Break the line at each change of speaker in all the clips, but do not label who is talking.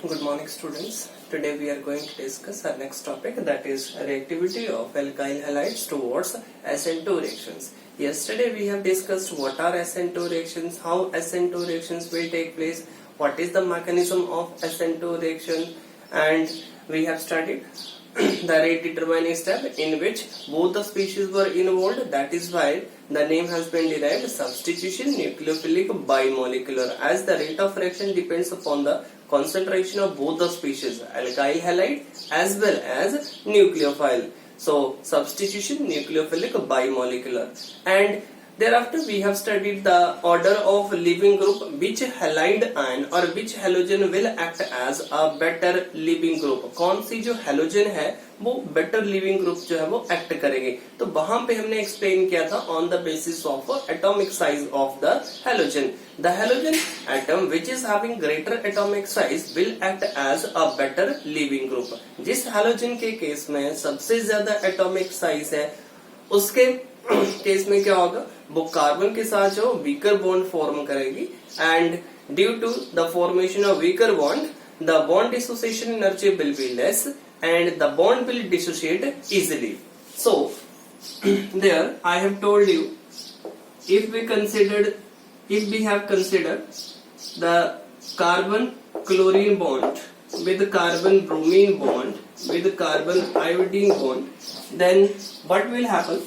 Good morning, students. Today we are going to discuss our next topic, that is reactivity of alkyl halides towards SN2 reactions. Yesterday we have discussed what are SN2 reactions, how SN2 reactions will take place, what is the mechanism of SN2 reaction, and we have studied the rate determining step in which both the species were involved. That is why the name has been derived, substitution nucleophilic bimolecular, as the rate of reaction depends upon the concentration of both the species, alkyl halide as well as nucleophile. So substitution nucleophilic bimolecular, and thereafter we have studied the order of leaving group, which halide ion or which halogen will act as a better leaving group. कौन सी जो halogen है वो better leaving group जो है वो act करेगी. तो वहां पे हमने explain किया था on the basis of atomic size of the halogen. The halogen atom which is having greater atomic size will act as a better leaving group. जिस halogen के केस में सबसे ज्यादा atomic size है उसके केस में क्या होगा, वो कार्बन के साथ जो वीकर बॉन्ड फॉर्म करेगी, and due to the formation of weaker bond the bond dissociation energy will be less and the bond will dissociate easily. So there I have told you, if we have considered the carbon chlorine bond with carbon bromine bond with carbon iodine bond, then what will happen?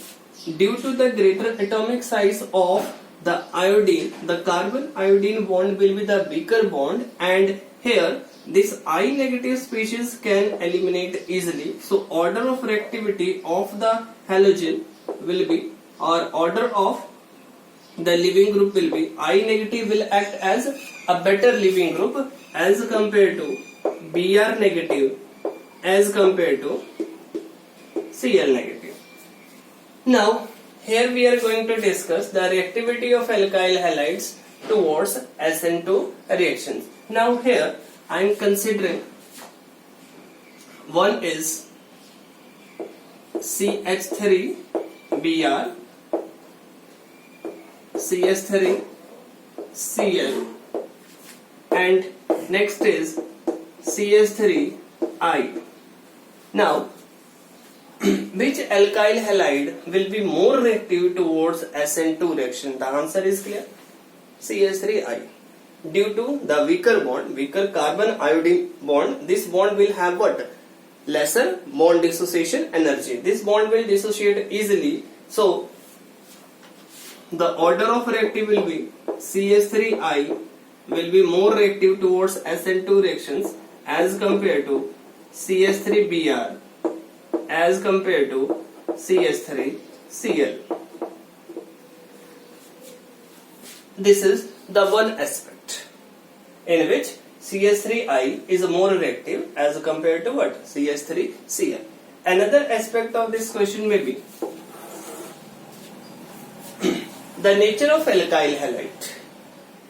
Due to the greater atomic size of the iodine, the carbon iodine bond will be the weaker bond, and here this I negative species can eliminate easily. So order of reactivity of the halogen will be, or order of the leaving group will be, I negative will act as a better leaving group as compared to Br negative as compared to Cl negative. Now here we are going to discuss the reactivity of alkyl halides towards SN2 reactions. Now here I am considering one is CH3Br, CH3Cl, and next is CH3I. Now which alkyl halide will be more reactive towards SN2 reaction? The answer is clear, CH3I. Due to the weaker bond, weaker carbon iodine bond, this bond will have what? Lesser bond dissociation energy. This bond will dissociate easily. So the order of reactive will be CH3I will be more reactive towards SN2 reactions as compared to CH3Br as compared to CH3Cl. This is the one aspect in which CH3I is more reactive as compared to what? CH3Cl. Another aspect of this question may be the nature of alkyl halide.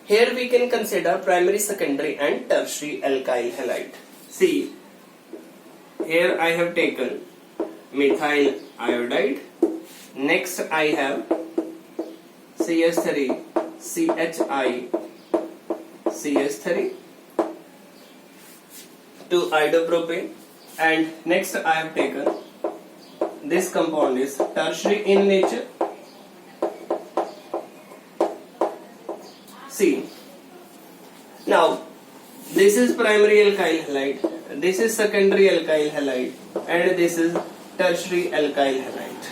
Here we can consider primary, secondary and tertiary alkyl halide. See, here I have taken methyl iodide, next I have CH3 CHI CH3 to iodopropane, and next I have taken this compound is tertiary in nature. See, now this is primary alkyl halide, this is secondary alkyl halide, and this is tertiary alkyl halide.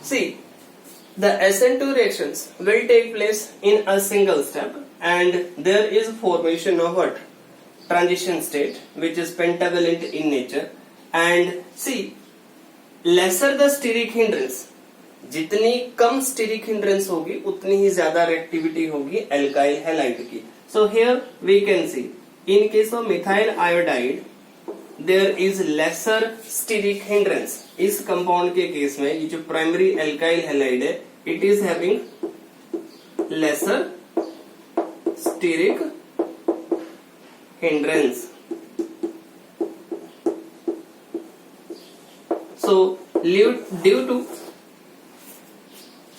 See, the SN2 reactions will take place in a single step, and there is formation of what? Transition state, which is pentavalent in nature. And see, lesser the steric hindrance, जितनी कम steric hindrance होगी उतनी ही ज्यादा reactivity होगी alkyl halide की. So here we can see, in case of methyl iodide there is lesser steric hindrance. इस compound के case में ये जो प्राइमरी एल्काइल हैलाइड है, it is having lesser steric hindrance. So due to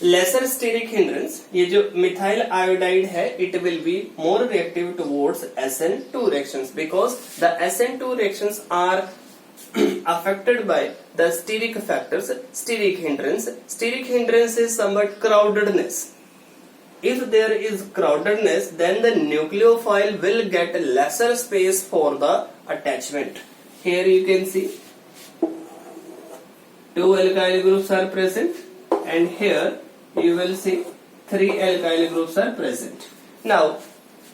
lesser steric hindrance, ये जो methyl iodide है, it will be more reactive towards SN2 reactions because the SN2 reactions are affected by the steric factors. Steric hindrance is somewhat crowdedness. If there is crowdedness, then the nucleophile will get lesser space for the attachment. Here you can see two alkyl groups are present, and here you will see three alkyl groups are present. Now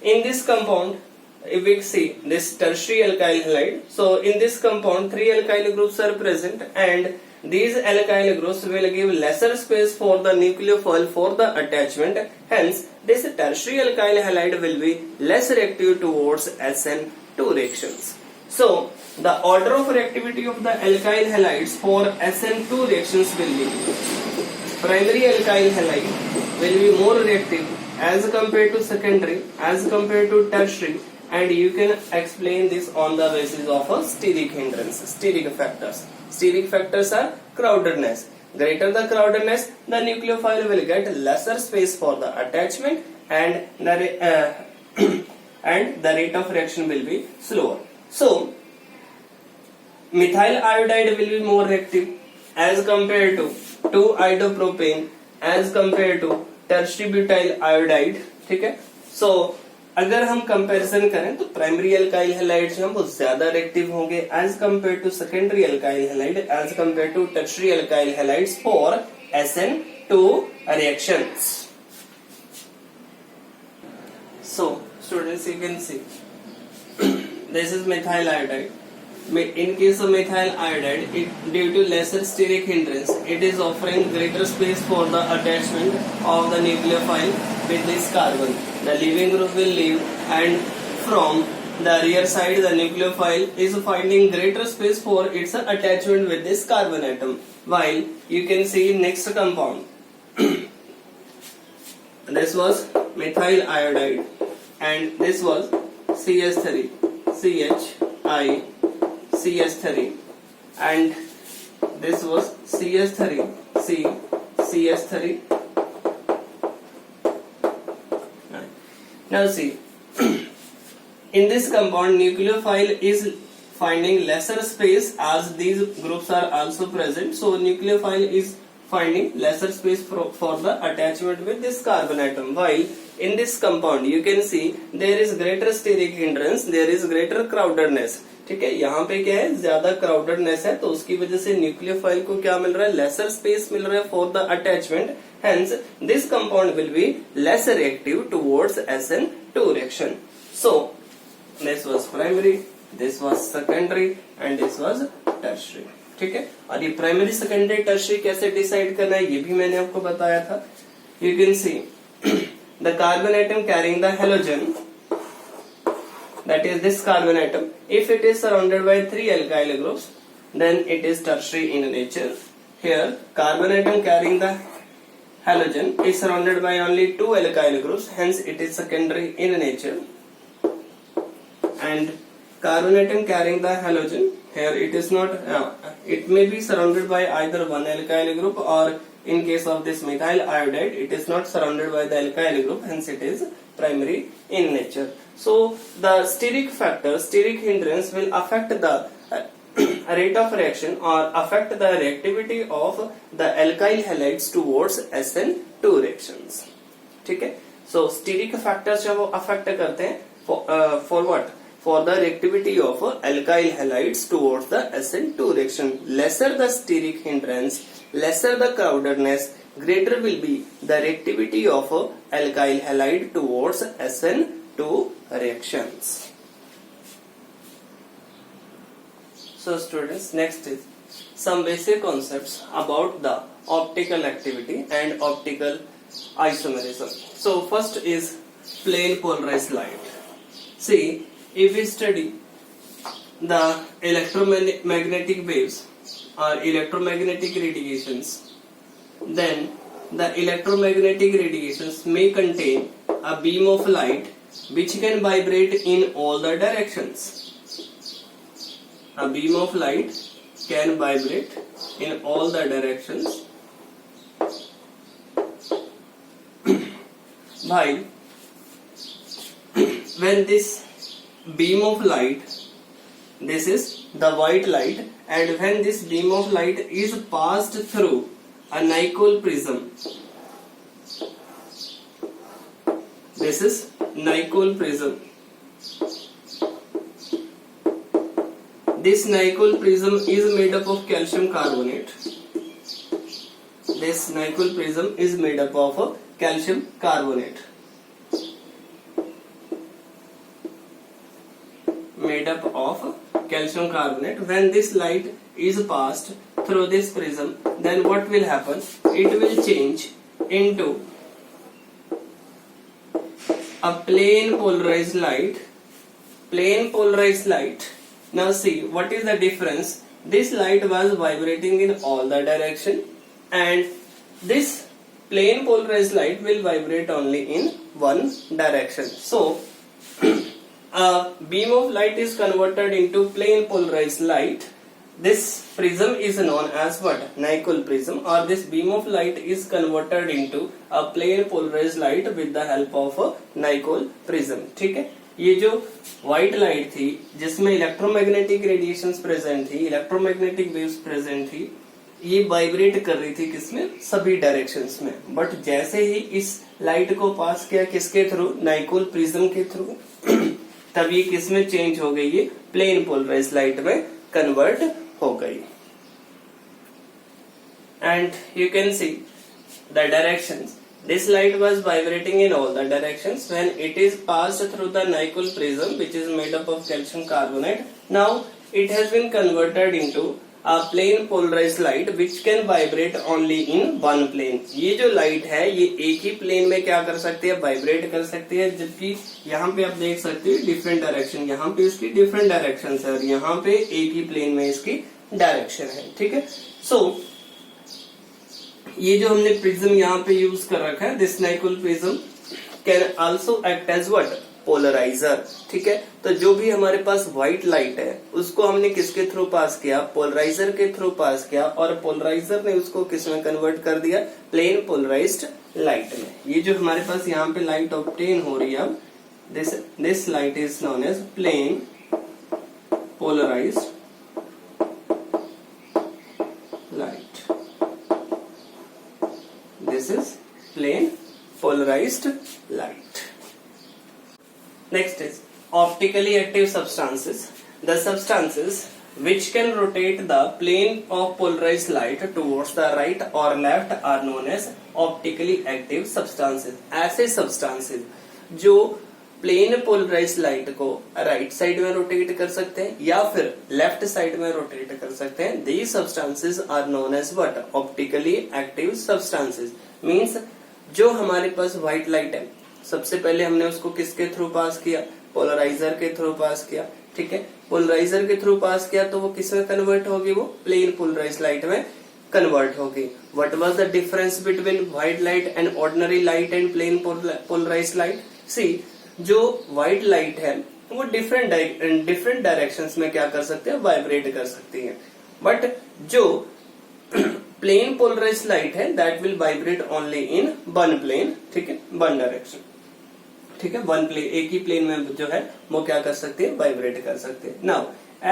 in this compound, if we see this tertiary alkyl halide, so in this compound three alkyl groups are present, and these alkyl groups will give lesser space for the nucleophile for the attachment. Hence this tertiary alkyl halide will be less reactive towards SN2 reactions. So the order of reactivity of the alkyl halides for SN2 reactions will be: primary alkyl halide will be more reactive as compared to secondary, as compared to tertiary, and you can explain this on the basis of a steric hindrance. Steric factors are crowdedness. Greater the crowdedness, the nucleophile will get lesser space for the attachment, and the rate of reaction will be slower. So methyl iodide will be more reactive as compared to 2-iodopropane, as compared to tertiary butyl iodide. ठीक है, so अगर हम comparison करें तो primary alkyl halides जो हैं वो ज्यादा रिएक्टिव होंगे as compare to secondary alkyl halide, as compare to tertiary alkyl halides for SN2 reactions. So students, you can see this is methyl iodide. In case of methyl iodide, due to lesser steric hindrance, it is offering greater space for the attachment of the nucleophile with this carbon. The leaving group will leave, and from the rear side the nucleophile is finding greater space for its attachment with this carbon atom. While you can see next compound, this was methyl iodide and this was CH3, CHI, CH3, and this was CH3, C, CH3. Now see, in this compound nucleophile is finding lesser space as these groups are also present. So nucleophile is finding lesser space for the attachment with this carbon atom. While in this compound you can see there is greater steric hindrance, there is greater crowdedness. ठीक है, यहाँ पे क्या है, ज्यादा crowdedness है, तो उसकी वजह से न्यूक्लियोफाइल को क्या मिल रहा है, lesser space मिल रहा है for the attachment. Hence this compound will be less reactive towards SN2 reaction. So this was primary, this was secondary, and this was tertiary. ठीक है, और ये प्राइमरी, सेकेंडरी, टर्शियरी कैसे डिसाइड करना है ये भी मैंने आपको बताया था. You can see the carbon atom carrying the halogen, that is this carbon atom, if it is surrounded by 3 alkyl groups, then it is tertiary in nature. Here carbon atom carrying the halogen is surrounded by only 2 alkyl groups, hence it is secondary in nature. And carbon atom carrying the halogen, here it is not, it may be surrounded by either one alkyl group, or in case of this methyl iodide it is not surrounded by the alkyl group, hence it is primary in nature. So the steric factor, steric hindrance will affect the rate of reaction or affect the reactivity of the alkyl halides towards SN2 reactions. ठीक है, so steric factors जो वो affect करते हैं for what? For the reactivity of alkyl halides towards the SN2 reaction. Lesser the steric hindrance, lesser the crowdedness, greater will be the reactivity of alkyl halide towards SN2 reactions. So students, next is some basic concepts about the optical activity and optical isomerism. So first is plane polarized light. See, if we study the electromagnetic waves or electromagnetic radiations, then the electromagnetic radiations may contain a beam of light which can vibrate in all the directions. A beam of light can vibrate in all the directions, भाई when this beam of light, this is the white light, and when this beam of light is passed through a Nicol prism, this is Nicol prism. This Nicol prism is made up of calcium carbonate. This Nicol prism is made up of calcium carbonate. Made up of calcium carbonate. When this light is passed through this prism, then what will happen? It will change into a plane polarized light. Plane polarized light. Now see, what is the difference? This light was vibrating in all the direction, and this plane polarized light will vibrate only in one direction. So a beam of light is converted into plane polarized light. This prism is known as what? Nicol prism, or this beam of light is converted into a plane polarized light with the help of a Nicol prism. ठीक है, ये जो white light थी जिसमें electromagnetic radiations present थी, electromagnetic waves present थी, ये vibrate कर रही थी किसमें? सभी डायरेक्शंस में. बट जैसे ही इस लाइट को पास किया किसके थ्रू? नाइकोल प्रिज्म के थ्रू, तब ये किसमें चेंज हो गई? ये प्लेन पोलराइज्ड लाइट में कन्वर्ट हो गई. And you can see the directions. This light was vibrating in all the directions when it is passed through the Nicol prism, which is made up of calcium carbonate. Now it has been converted into a plane polarized light which can vibrate only in one plane. ये जो light है ये एक ही plane में क्या कर सकती है? वाइब्रेट कर सकती है. जबकि यहाँ पे आप देख सकते हो डिफरेंट डायरेक्शन, यहाँ पे इसकी डिफरेंट डायरेक्शन है और यहाँ पे एक ही प्लेन में इसकी डायरेक्शन है. ठीक है. सो ये जो हमने प्रिज्म यहाँ पे यूज कर रखा है, this Nicol prism can also act as what? Polarizer. ठीक है. तो जो भी हमारे पास व्हाइट लाइट है उसको हमने किसके थ्रू पास किया? पोलराइजर के थ्रू पास किया, और पोलराइजर ने उसको किस में कन्वर्ट कर दिया? प्लेन पोलराइज्ड लाइट में. ये जो हमारे पास यहाँ पे लाइट ऑब्टेन हो रही है अब, this light is known as plane polarized light. This is plane polarized light. Next is optically active substances. The substances which can rotate the plane of polarized light towards the right or left are known as optically active substances. ऐसे substances जो plane polarized light को right side में rotate कर सकते हैं या फिर left side में रोटेट कर सकते हैं. These substances are known as what? Optically active substances. Means जो हमारे पास व्हाइट लाइट है, सबसे पहले हमने उसको किसके थ्रू पास किया? पोलराइजर के थ्रू पास किया. ठीक है. पोलराइजर के थ्रू पास किया तो वो किस में कन्वर्ट होगी? वो प्लेन पोलराइज्ड लाइट में कन्वर्ट होगी. What was the difference between white light and ordinary light and plain polarized light? See, जो व्हाइट लाइट है वो डिफरेंट डायरेक्शंस में क्या कर सकते हैं? वाइब्रेट कर सकती है. बट जो प्लेन पोलराइज्ड लाइट है that will vibrate only in one plane. ठीक है, वन डायरेक्शन. ठीक है, वन प्लेन, एक ही प्लेन में जो है वो क्या कर सकते हैं? वाइब्रेट कर सकते हैं. नाउ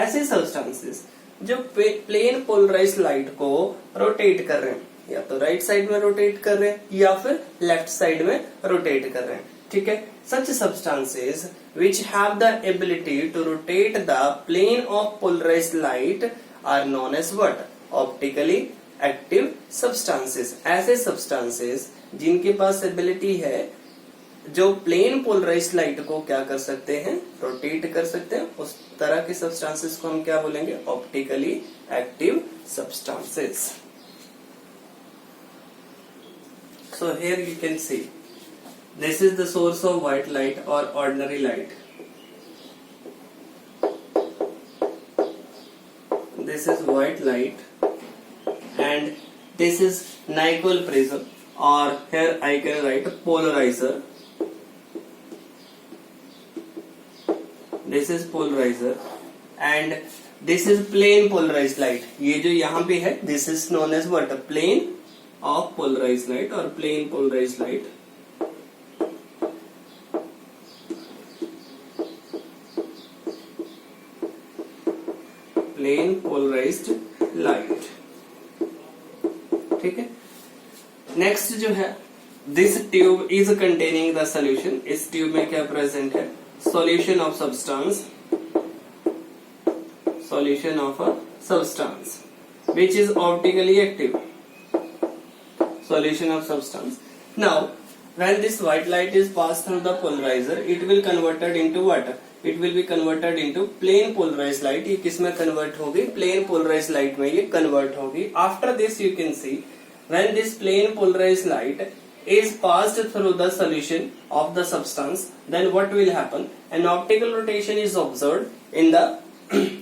ऐसे सब्सटेंसेस जो प्लेन पोलराइज्ड लाइट को रोटेट कर रहे हैं, या तो राइट साइड में रोटेट कर रहे हैं या फिर लेफ्ट साइड में रोटेट कर रहे हैं. ठीक है. Such substances which have the ability to rotate the plane of polarized light are known as what? Optically active substances. ऐसे substances जिनके पास ability है जो प्लेन पोलराइज्ड लाइट को क्या कर सकते हैं? रोटेट कर सकते हैं. उस तरह के substances को हम क्या बोलेंगे? Optically active substances. So here you can see this is the source of white light or ordinary light. This is white light and this is Nicol prism, or here I can write polarizer. This is polarizer and this is plane polarized light. ये जो यहाँ पे है this is known as what? Plane of polarized light or plane polarized light. Plane polarized light. ठीक है, next जो है, this tube is containing the solution. इस ट्यूब में क्या प्रेजेंट है? Solution of substance, solution of a substance which is optically active, solution of substance. Now when this white light is passed through the polarizer, it will converted into what? It will be converted into plain polarized light। ये किस में convert होगी? plain polarized light में ये convert होगी। After this you can see when this plain polarized light is passed through the solution of the substance, then what will happen? An optical rotation is observed in the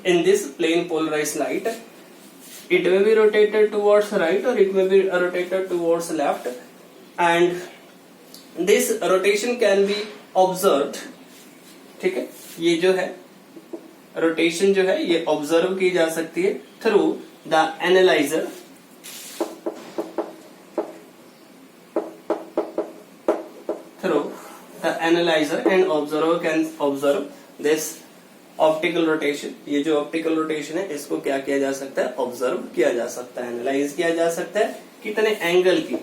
in this plane polarized light. It may be rotated towards right or it may be rotated towards left, and this rotation can be observed। ठीक है, ये जो है rotation जो है ये observe की जा सकती है through the analyser, through the analyzer, and observer can observe this optical rotation. ये जो ऑप्टिकल रोटेशन है इसको क्या किया जा सकता है? ऑब्जर्व किया जा सकता है, एनालाइज किया जा सकता है। कितने एंगल की,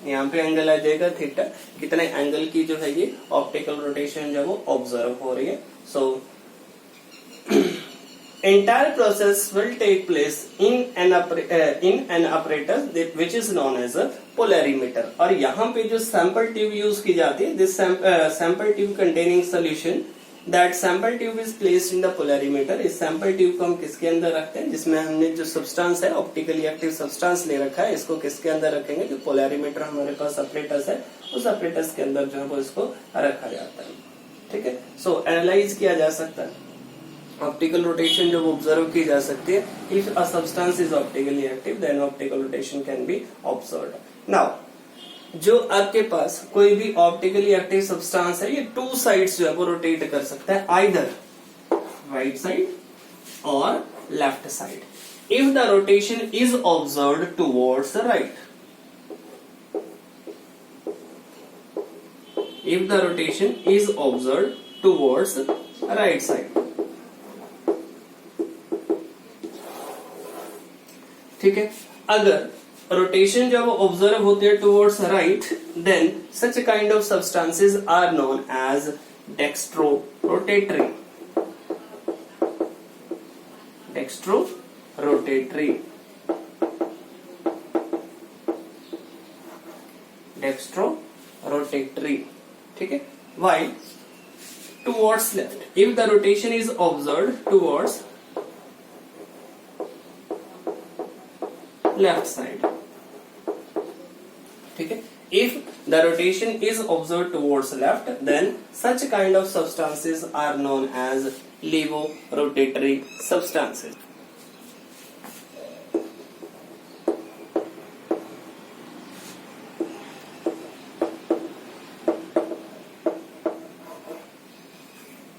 यहाँ पे एंगल आ जाएगा थीटा, कितने एंगल की जो है ये ऑप्टिकल रोटेशन जो वो ऑब्जर्व हो रही है। सो entire process will take place in an apparatus which is known as a polarimeter। और यहाँ पे जो सैंपल ट्यूब यूज की जाती है, this sample tube containing solution, that sample tube is placed in the polarimeter. इस सैंपल ट्यूब को हम किसके अंदर रखते हैं? जिसमें हमने जो सब्सटेंस है, ऑप्टिकली एक्टिव सब्सटेंस ले रखा है, इसको किसके अंदर रखेंगे? जो पोलरीमीटर हमारे पास अपरेटस है, उस अपरेटस के अंदर जो है वो इसको रखा जाता है। ठीक है, सो एनालाइज किया जा सकता है, ऑप्टिकल रोटेशन जो ऑब्जर्व की जा सकती है। If a substance is optically active then optical rotation can be observed. Now जो आपके पास कोई भी ऑप्टिकली एक्टिव सब्सटेंस है, ये टू साइड्स जो है वो रोटेट कर सकता है, आइदर राइट साइड और left side. If the rotation is observed towards right, if the rotation is observed towards right side. ठीक है, अगर रोटेशन जब ऑब्जर्व होते हैं towards right, then such kind of substances are known as dextro rotatory, dextro rotatory, dextro rotatory. ठीक है, while towards left, if the rotation is observed towards left side. ठीक है, if the rotation is observed towards left, then such kind of substances are known as levorotatory substances।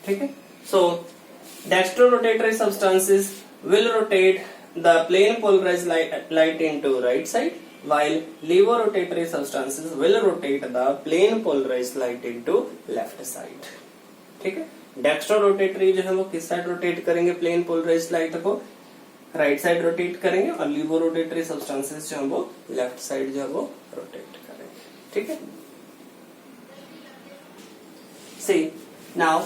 ठीक है, so dextrorotatory substances will rotate the plane polarized light into right side, while levorotatory substances will rotate the plane polarized light into left side। ठीक है, dextrorotatory जो है वो किस side rotate करेंगे? Plane polarized light को राइट साइड रोटेट करेंगे, और लेवोरोटेटरी सब्सटेंसेस जो है वो लेफ्ट साइड जो है वो रोटेट करेंगे। ठीक है, see now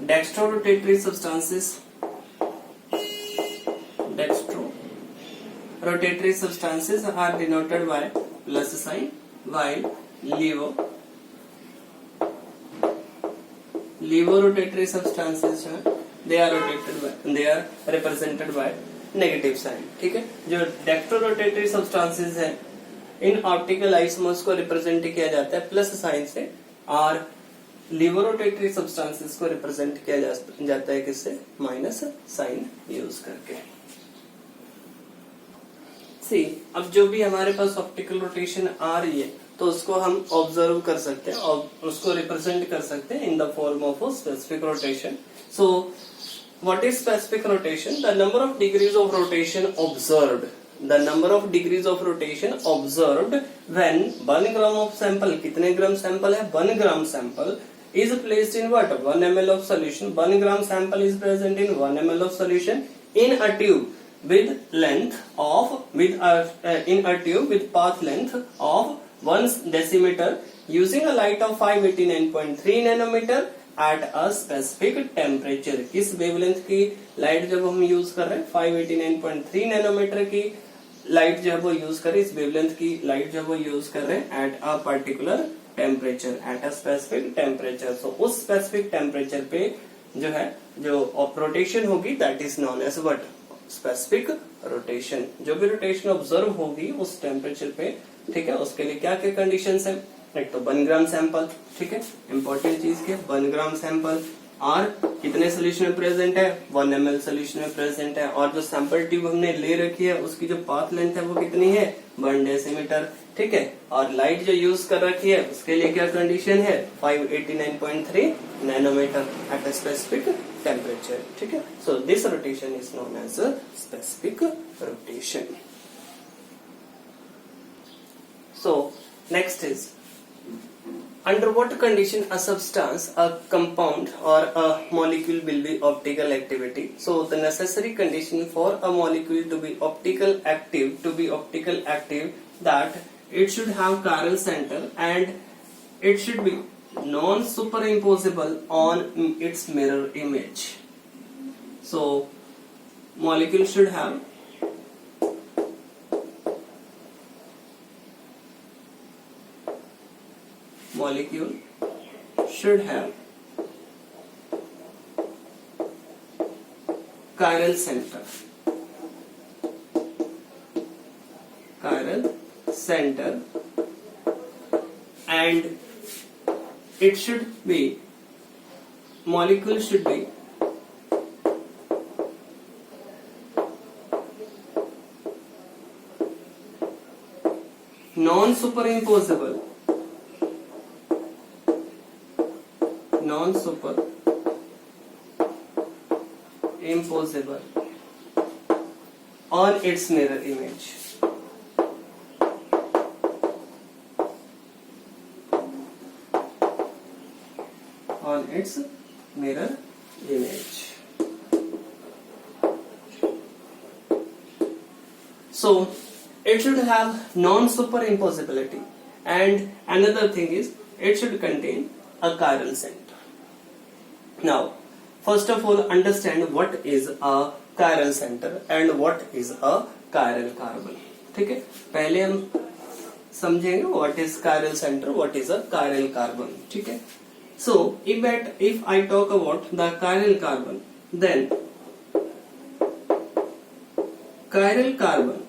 dextrorotatory substances, rotatory substances are denoted by plus sign, while levorotatory substances they are represented by negative sign। ठीक है, जो डेक्स्ट्रोरोटेटरी substances है, इन ऑप्टिकल आइसोमर्स को रिप्रेजेंट किया जाता है प्लस साइन से, और लेवोरोटेटरी सब्सटेंसेस को रिप्रेजेंट किया जाता है किससे? माइनस साइन यूज करके। सी, अब जो भी हमारे पास ऑप्टिकल रोटेशन आ रही है तो उसको हम ऑब्जर्व कर सकते हैं और उसको रिप्रेजेंट कर सकते हैं in the form of specific rotation. So what is specific rotation? The number of degrees of rotation observed, the number of degrees of rotation observed when 1 gram of sample, कितने gram sample है? 1 gram sample is placed in what? 1 ml of solution। 1 gram sample is present in 1 ml of solution in a tube with length of in a tube with path length of 1 decimeter using a light of 589.3 nanometer at a specific temperature. किस wavelength की light जब हम use कर रहे हैं 589.3 nanometre की light जब वो यूज कर रहे हैं, इस वेवलेंथ की लाइट जब वो यूज कर रहे हैं at a particular temperature, at a specific temperature. So उस स्पेसिफिक टेम्परेचर पे जो है जो रोटेशन होगी that is known as what, specific rotation. जो भी रोटेशन ऑब्जर्व होगी उस टेम्परेचर पे, ठीक है, उसके लिए क्या क्या कंडीशंस है. एक तो 1 ग्राम सैंपल, ठीक है, इंपॉर्टेंट चीज क्या, 1 ग्राम सैंपल और कितने सोल्यूशन में प्रेजेंट है, 1 ml सोल्यूशन में प्रेजेंट है, और जो सैंपल ट्यूब हमने ले रखी है उसकी जो पाथ लेंथ है वो कितनी है, 1 डेसीमीटर, ठीक है, और लाइट जो यूज कर रखी है उसके लिए क्या कंडीशन है, 589.3 nanometer at a specific temperature, ठीक है. So this rotation is known as a specific rotation. So next is under what condition a substance, a compound or a molecule will be optical activity. So the necessary condition for a molecule to be optical active that it should have chiral center and it should be non superimposable on its mirror image. So molecule should have chiral center and it should be, molecule should be non superimposable on its mirror image. So it should have non-superimposability, and another thing is it should contain a chiral center. Now, first of all, understand what is a chiral center and what is a chiral carbon. ठीक है, पहले हम समझेंगे what is chiral center, what is a chiral carbon. ठीक है. So if I talk about the chiral carbon, then chiral carbon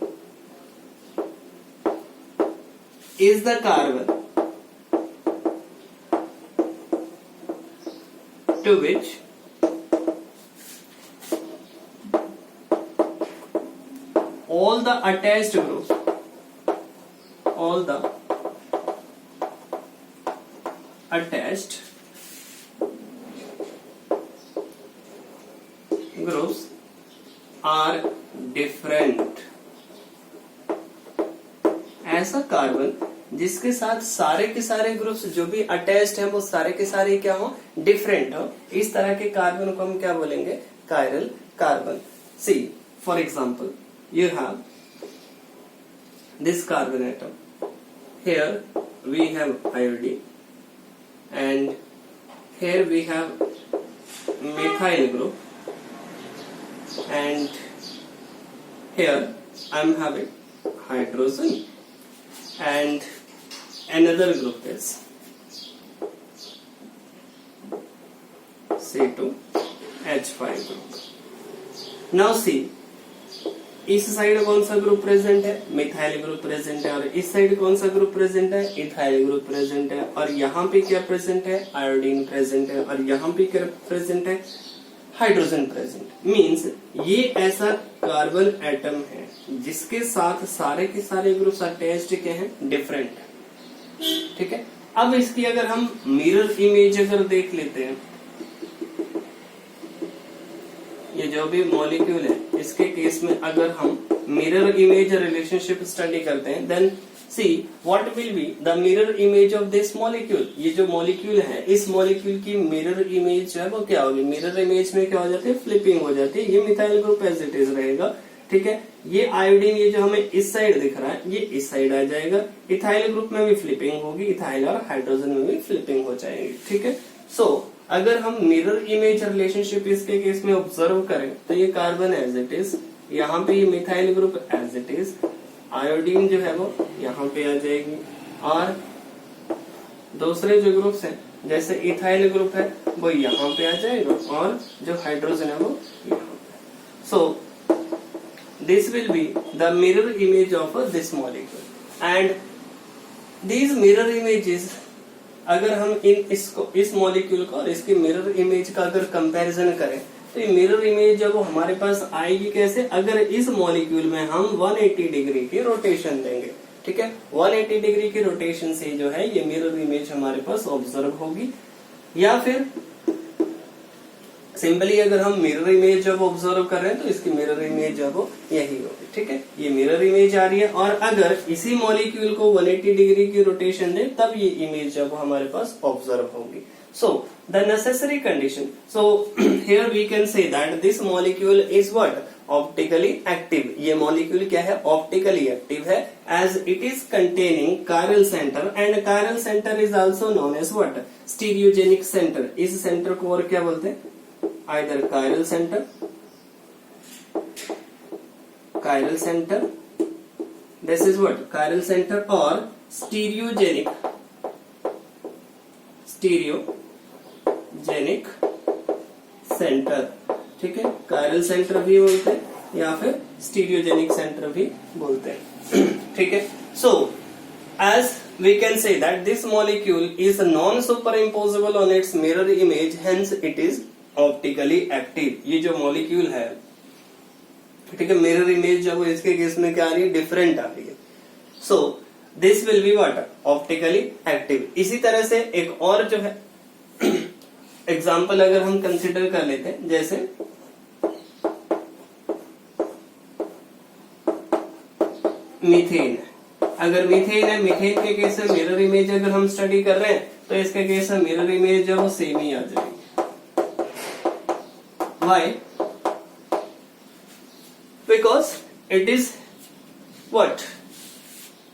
is the carbon to which all the attached groups are different. ऐसा carbon जिसके साथ सारे के सारे groups जो भी अटैच्ड हैं वो सारे के सारे क्या हो, डिफरेंट हो, इस तरह के कार्बन को हम क्या बोलेंगे, chiral carbon. See for example, you have this carbon atom. Here we have iodine and here we have methyl group, and here I am having hydrogen and another group is C2H5 group. Now see, इस side कौन सा group present है, methyl group present है, और इस side कौन सा group present है, इथाइल ग्रुप प्रेजेंट है, और यहाँ पे क्या प्रेजेंट है, आयोडीन प्रेजेंट है, और यहाँ पे क्या प्रेजेंट है, हाइड्रोजन प्रेजेंट. मींस ये ऐसा कार्बन एटम है जिसके साथ सारे के सारे ग्रुप्स अटैच्ड के हैं, डिफरेंट. ठीक है. अब इसकी अगर हम मिरर इमेज अगर देख लेते हैं, ये जो भी मॉलिक्यूल है इसके केस में अगर हम मिरर इमेज रिलेशनशिप स्टडी करते हैं, then see what will be the mirror image of this molecule. ये जो मॉलिक्यूल है इस मॉलिक्यूल की मिरर इमेज जो है वो क्या होगी, मिरर इमेज में क्या हो जाती है, फ्लिपिंग हो जाती है. ये methyl group as it is रहेगा ठीक है। ये आयोडीन ये जो हमें इस साइड दिख रहा है ये इस साइड आ जाएगा, इथाइल ग्रुप में भी फ्लिपिंग होगी, इथाइल और हाइड्रोजन में भी फ्लिपिंग हो जाएगी, ठीक है। सो अगर हम मिरर इमेज रिलेशनशिप इसके केस में ऑब्जर्व करें तो ये कार्बन एज इट इज, यहाँ पे ये methyl group as it is, iodine जो है वो यहाँ पे आ जाएगी, और दूसरे जो ग्रुप्स हैं जैसे इथाइल ग्रुप है वो यहाँ पे आ जाएगा, और जो हाइड्रोजन है वो यहाँ पे। सो this will be the mirror image of this molecule, and these mirror images अगर हम इस मॉलिक्यूल को और इसकी मिरर इमेज का अगर कंपैरिजन करें तो ये मिरर इमेज जब वो हमारे पास आएगी कैसे, अगर इस मॉलिक्यूल में हम 180 डिग्री की रोटेशन देंगे, ठीक है। 180 डिग्री की रोटेशन से जो है ये मिरर इमेज हमारे पास ऑब्जर्व होगी, या फिर सिंपली अगर हम मिरर इमेज जब ऑब्जर्व कर रहे हैं तो इसकी मिरर इमेज जब वो यही होगी, ठीक है। ये मिरर इमेज आ रही है, और अगर इसी मॉलिक्यूल को 180 डिग्री की रोटेशन दे तब ये इमेज जब हमारे पास ऑब्जर्व होगी। So the necessary condition, so here we can say that this molecule is what, optically active. ये मॉलिक्यूल क्या है, ऑप्टिकली एक्टिव है, as it is containing chiral centre, and chiral centre is also known as what, stereogenic centre. इस centre को और क्या बोलते हैं, either chiral center, this is what chiral center, or stereogenic center, ठीक है। chiral center भी बोलते हैं या फिर stereogenic center भी बोलते हैं, ठीक है। so as we can say that this molecule is non superimposable on its mirror image, hence it is optically active. ये जो मॉलिक्यूल है, ठीक है, मिरर इमेज जब इसके केस में क्या आ रही है, डिफरेंट आ रही है। So this will be what, optically active. इसी तरह से एक और जो है एग्जांपल अगर हम कंसिडर कर लेते हैं, जैसे मीथेन। अगर मीथेन है, मीथेन के केस में मिरर इमेज अगर हम स्टडी कर रहे हैं तो इसके केस में मिरर इमेज जो वो सेम ही आ जाएगी। Why? Because it is what?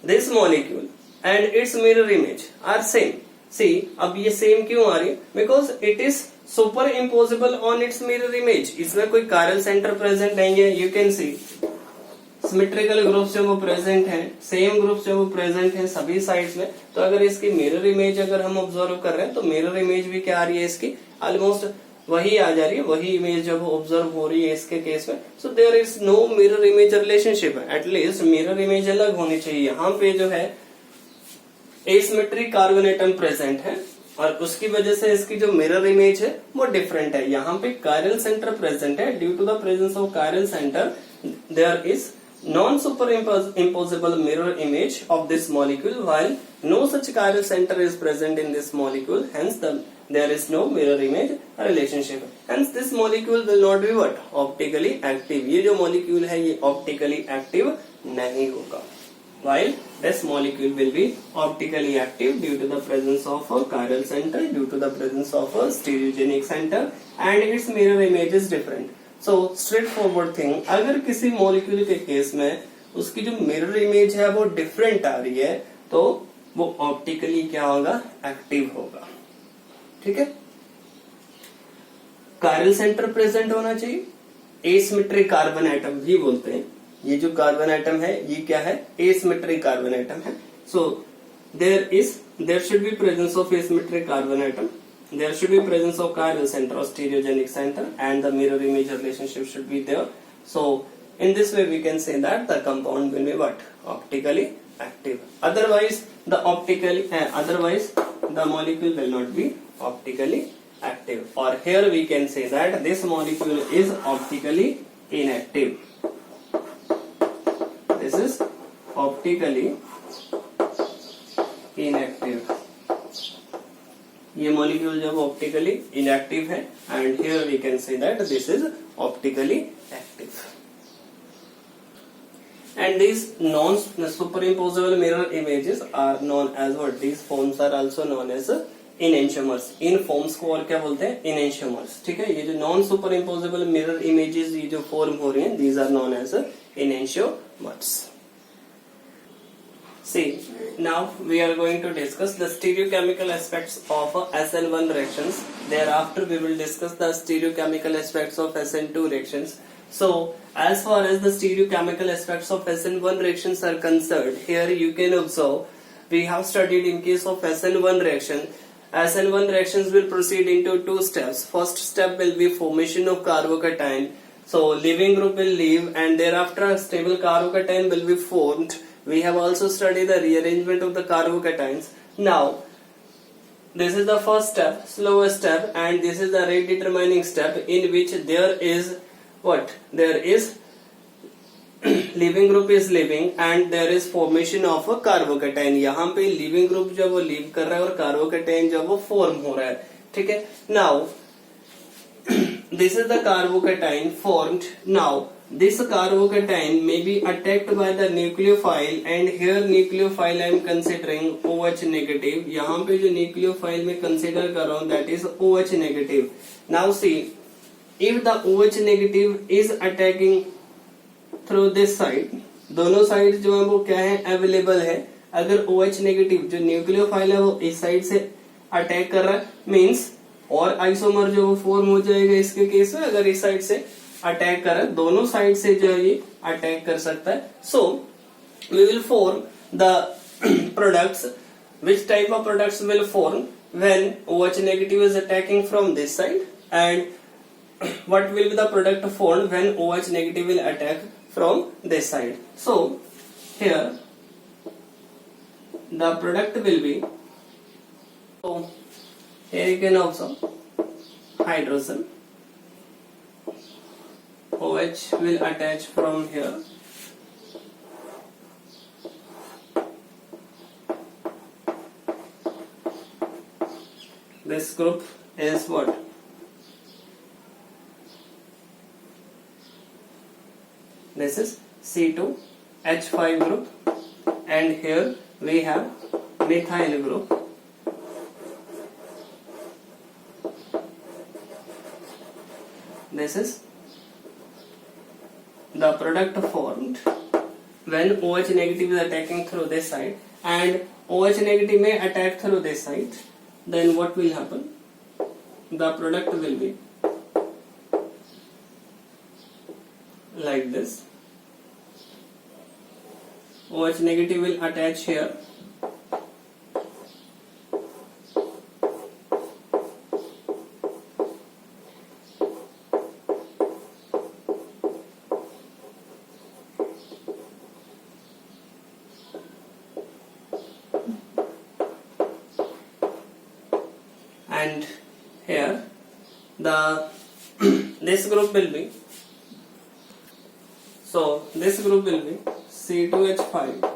This molecule and its mirror image are same. See, अब ये सेम क्यों आ रही है, because it is superimposable on its mirror image. इसमें कोई chiral center present नहीं है, you can see. Symmetrical groups जो वो प्रेजेंट हैं, सेम ग्रुप्स जो वो प्रेजेंट हैं सभी साइड्स में। तो अगर इसकी मिरर इमेज अगर हम ऑब्जर्व कर रहे हैं तो मिरर इमेज भी क्या आ रही है, इसकी ऑलमोस्ट वही आ जा रही है, वही इमेज जब ऑब्जर्व हो रही है इसके केस में। So there is no mirror image relationship, at least mirror image अलग होनी चाहिए। यहाँ पे जो है एसिमेट्रिक कार्बन एटम प्रेजेंट है और उसकी वजह से इसकी जो मिरर इमेज है वो डिफरेंट है। यहाँ पे कायरल सेंटर प्रेजेंट है, due to the presence of chiral centre there is non superimposable mirror image of this molecule, while no such chiral center is present in this molecule, hence there is no mirror image relationship, hence this molecule will not be what, optically active। ये जो molecule है ये optically active नहीं होगा, while this molecule will be optically active due to the presence of a chiral center, due to the presence of a stereogenic center, and its mirror image is different। So straight forward thing, अगर किसी molecule के case में उसकी जो mirror image है वो different आ रही है तो वो ऑप्टिकली क्या होगा, एक्टिव होगा, ठीक है। कायरल सेंटर प्रेजेंट होना चाहिए, एसिमेट्रिक कार्बन एटम भी बोलते हैं। ये जो कार्बन एटम है ये क्या है, एसिमेट्रिक कार्बन एटम है। So there should be presence of asymmetric carbon atom, there should be presence of chiral center or stereogenic center, and the mirror image relationship should be there. So in this way we can say that the compound will be what, optically active. Otherwise the molecule will not be optically active, or here we can say that this molecule is optically inactive. This is optically inactive. ये molecule जब optically inactive है, and here we can say that this is optically active. And these non-superimposable mirror images are known as what? These forms are also known as enantiomers। In forms को और क्या बोलते हैं, enantiomers, ठीक है। ये जो non super imposable mirror images ये जो फॉर्म हो रही हैं, these are known as enantiomers. See, now we are going to discuss the stereochemical aspects of SN1 reactions. Thereafter we will discuss the stereochemical aspects of SN2 reactions. So, as far as the stereochemical aspects of SN1 reactions are concerned, here you can observe we have studied in case of SN1 reaction. SN1 reactions will proceed into two steps. First step will be formation of carbocation. So, leaving group will leave and thereafter a stable carbocation will be formed. We have also studied the rearrangement of the carbocations. Now, this is the first step, slowest step, and this is the rate determining step in which there is what? There is leaving group is leaving and there is formation of a carbocation. यहाँ पे leaving group जब वो leave कर रहा है और carbocation जब वो form हो रहा है, ठीक है? Now, this is the carbocation formed. Now, this carbocation may be attacked by the nucleophile and here nucleophile I am considering OH negative. यहाँ पे जो nucleophile मैं consider कर रहा हूँ that is OH negative. Now see, if the OH negative is attacking through this side, दोनों side जो है वो क्या है अवेलेबल है. अगर OH negative जो न्यूक्लियोफाइल है वो इस साइड से अटैक कर रहा है मीन्स और आइसोमर जो वो फॉर्म हो जाएगा इसके केस में. अगर इस साइड से अटैक कर रहा है दोनों साइड से जो है ये अटैक कर सकता है. So we will form the products. Which type of products will form when OH negative is attacking from this side and what will be the product formed when OH negative will attack from this side. So here the product will be, so here you can observe hydrogen. OH will attach from here. This group is what? This is C2H5 group and here we have methyl group. This is the product formed when OH negative is attacking through this side and OH negative may attack through this side. Then what will happen? The product will be like this. OH negative will attach here and here the this group will be, so this group will be C2H5,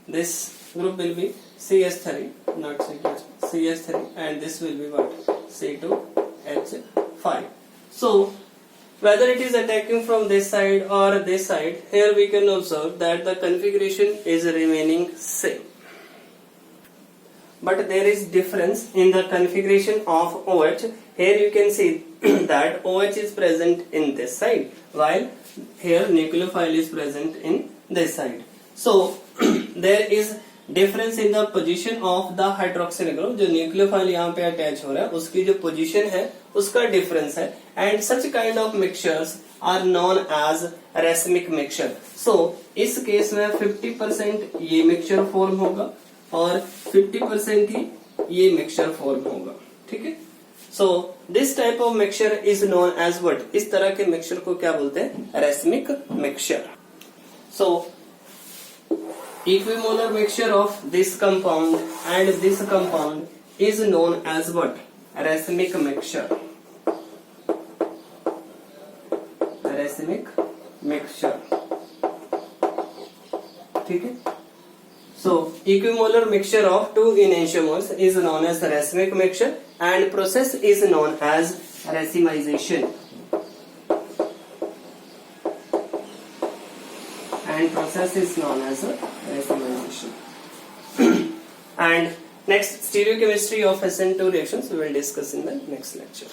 this group will be CS3, not C2H, CS3 and this will be what? C2H5. So whether it is attacking from this side or this side, here we can observe that the configuration is remaining same. But there is difference in the configuration of OH. Here you can see that OH is present in this side while here nucleophile is present in this side. So there is difference in the position of the hydroxyl group. जो nucleophile यहाँ पे attach हो रहा है उसकी जो position है उसका difference है and such kind of mixtures are known as racemic mixture. So इस केस में 50% ये mixture form होगा और 50% ही ये मिक्सचर फॉर्म होगा. ठीक है. So this type of mixture is known as what? इस तरह के मिक्सचर को क्या बोलते हैं? Racemic mixture. So equimolar mixture of this compound and this compound is known as what? Racemic mixture. Racemic mixture. ठीक है. So, equimolar mixture of two enantiomers is known as racemic mixture and process is known as racemization. And process is known as racemization. And next, stereochemistry of SN2 reactions we will discuss in the next lecture.